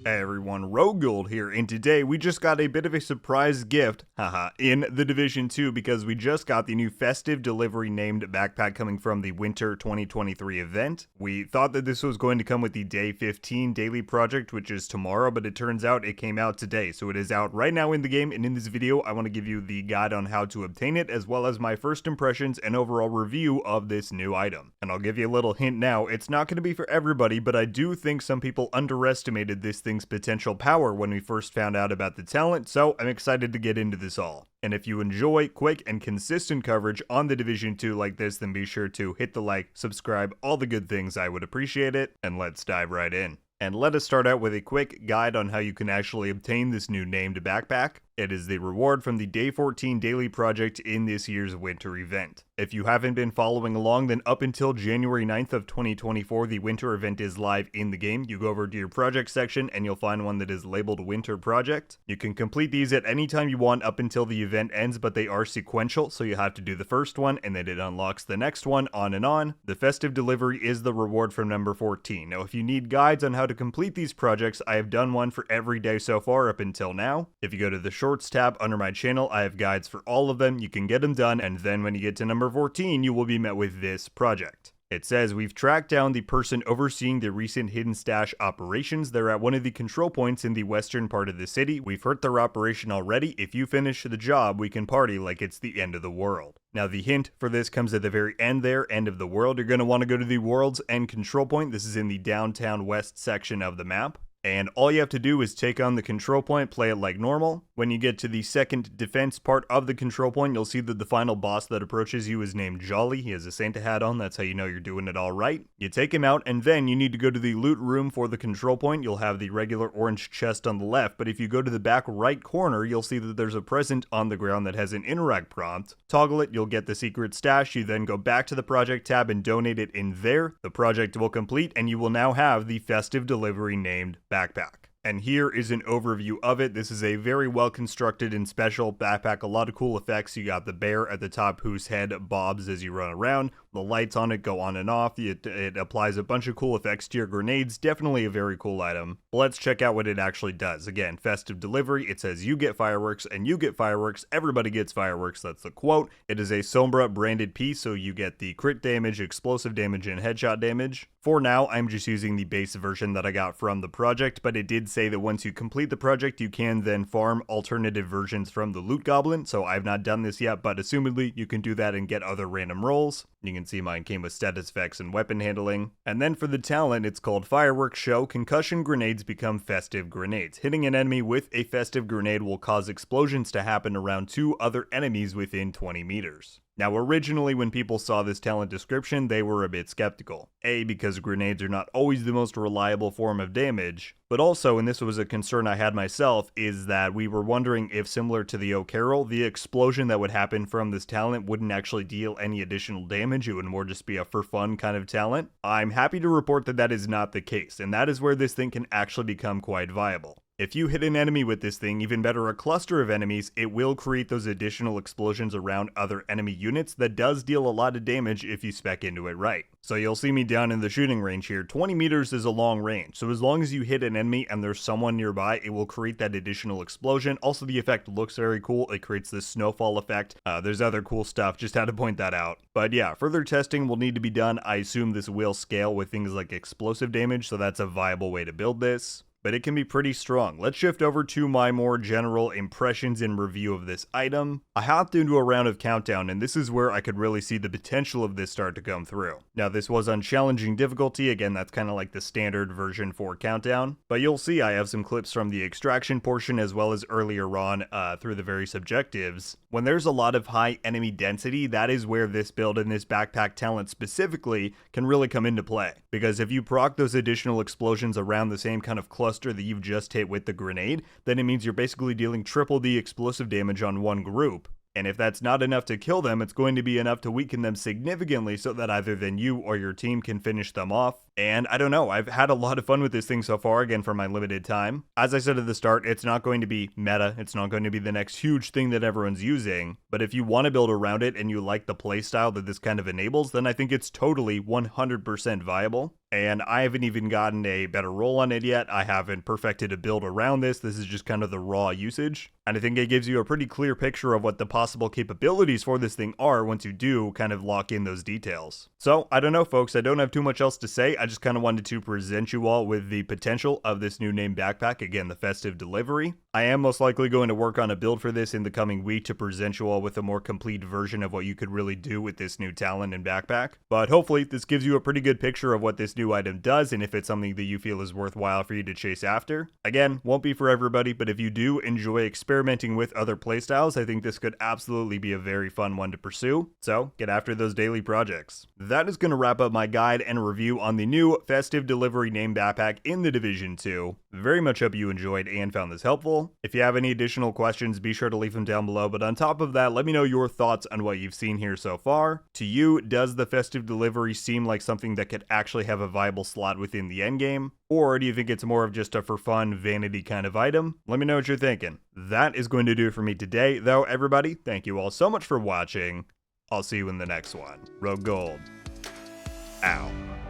Hey everyone, RogueGold here, and today we just got a bit of a surprise gift, haha, in the Division 2 because we just got the new Festive delivery named backpack coming from the Winter 2023 event. We thought that this was going to come with the Day 15 daily project, which is tomorrow, but it turns out it came out today, so it is out right now in the game, and in this video I want to give you the guide on how to obtain it, as well as my first impressions and overall review of this new item. And I'll give you a little hint now, it's not going to be for everybody, but I do think some people underestimated this thing's potential power when we first found out about the talent, so I'm excited to get into this all. And if you enjoy quick and consistent coverage on the Division 2 like this, then be sure to hit the like, subscribe, all the good things, I would appreciate it, and let's dive right in. And let us start out with a quick guide on how you can actually obtain this new named backpack. It is the reward from the Day 14 daily project in this year's winter event. If you haven't been following along, then up until January 9th of 2024, the winter event is live in the game. You go over to your project section and you'll find one that is labeled Winter Project. You can complete these at any time you want up until the event ends, but they are sequential, so you have to do the first one and then it unlocks the next one, on and on. The Festive delivery is the reward from number 14. Now, if you need guides on how to complete these projects, I have done one for every day so far up until now. If you go to the Shorts tab under my channel, I have guides for all of them. You can get them done, and then when you get to number 14, you will be met with this project. It says, we've tracked down the person overseeing the recent hidden stash operations. They're at one of the control points in the western part of the city. We've hurt their operation already. If you finish the job, we can party like it's the end of the world. Now, the hint for this comes at the very end there, end of the world. You're going to want to go to the world's end control point. This is in the downtown west section of the map. And all you have to do is take on the control point, play it like normal. When you get to the second defense part of the control point, you'll see that the final boss that approaches you is named Jolly. He has a Santa hat on, that's how you know you're doing it all right. You take him out, and then you need to go to the loot room for the control point. You'll have the regular orange chest on the left, but if you go to the back right corner, you'll see that there's a present on the ground that has an interact prompt. Toggle it, you'll get the secret stash. You then go back to the project tab and donate it in there. The project will complete, and you will now have the Festive delivery named backpack. And here is an overview of it. This is a very well constructed and special backpack. A lot of cool effects. You got the bear at the top whose head bobs as you run around. The lights on it go on and off. It applies a bunch of cool effects to your grenades. Definitely a very cool item. But let's check out what it actually does. Again, Festive delivery. It says you get fireworks and you get fireworks. Everybody gets fireworks. That's the quote. It is a Sombra branded piece, so you get the crit damage, explosive damage, and headshot damage. For now, I'm just using the base version that I got from the project, but it did say that once you complete the project, you can then farm alternative versions from the loot goblin. So I've not done this yet, but assumedly you can do that and get other random rolls. You can see mine came with status effects and weapon handling. And then for the talent, it's called Fireworks Show. Concussion grenades become Festive grenades. Hitting an enemy with a Festive grenade will cause explosions to happen around 2 other enemies within 20 meters. Now, originally when people saw this talent description, they were a bit skeptical. A, because grenades are not always the most reliable form of damage, but also, and this was a concern I had myself, is that we were wondering if, similar to the O'Carroll, the explosion that would happen from this talent wouldn't actually deal any additional damage. It would more just be a for fun kind of talent. I'm happy to report that that is not the case, and that is where this thing can actually become quite viable. If you hit an enemy with this thing, even better a cluster of enemies, it will create those additional explosions around other enemy units that does deal a lot of damage if you spec into it right. So you'll see me down in the shooting range here. 20 meters is a long range, so as long as you hit an enemy and there's someone nearby, it will create that additional explosion. Also, the effect looks very cool. It creates this snowfall effect. There's other cool stuff, just had to point that out. But yeah, further testing will need to be done. I assume this will scale with things like explosive damage, so that's a viable way to build this. But it can be pretty strong. Let's shift over to my more general impressions and review of this item. I hopped into a round of Countdown, and this is where I could really see the potential of this start to come through. Now, this was on challenging difficulty. Again, that's kind of like the standard version for Countdown. But you'll see I have some clips from the extraction portion as well as earlier on through the various objectives. When there's a lot of high enemy density, that is where this build and this backpack talent specifically can really come into play. Because if you proc those additional explosions around the same kind of cluster that you've just hit with the grenade, then it means you're basically dealing triple the explosive damage on one group. And if that's not enough to kill them, it's going to be enough to weaken them significantly so that either then you or your team can finish them off. And I don't know, I've had a lot of fun with this thing so far, again, for my limited time. As I said at the start, it's not going to be meta, it's not going to be the next huge thing that everyone's using, but if you want to build around it and you like the playstyle that this kind of enables, then I think it's totally 100% viable. and I haven't even gotten a better roll on it yet. I haven't perfected a build around this. This is just kind of the raw usage. And I think it gives you a pretty clear picture of what the possible capabilities for this thing are once you do kind of lock in those details. So, I don't know folks, I don't have too much else to say. I just kind of wanted to present you all with the potential of this new name backpack, again, the Festive Delivery. I am most likely going to work on a build for this in the coming week to present you all with a more complete version of what you could really do with this new talent and backpack. But hopefully this gives you a pretty good picture of what this new item does and if it's something that you feel is worthwhile for you to chase after. Again, won't be for everybody, but if you do enjoy experimenting with other playstyles, I think this could absolutely be a very fun one to pursue. So get after those daily projects. That is going to wrap up my guide and review on the new Festive Delivery name backpack in the Division 2. Very much hope you enjoyed and found this helpful. If you have any additional questions, be sure to leave them down below, but on top of that, let me know your thoughts on what you've seen here so far. To you, does the Festive Delivery seem like something that could actually have a viable slot within the endgame? Or do you think it's more of just a for fun, vanity kind of item? Let me know what you're thinking. That is going to do it for me today, though, everybody. Thank you all so much for watching. I'll see you in the next one. RogueGold. Ow.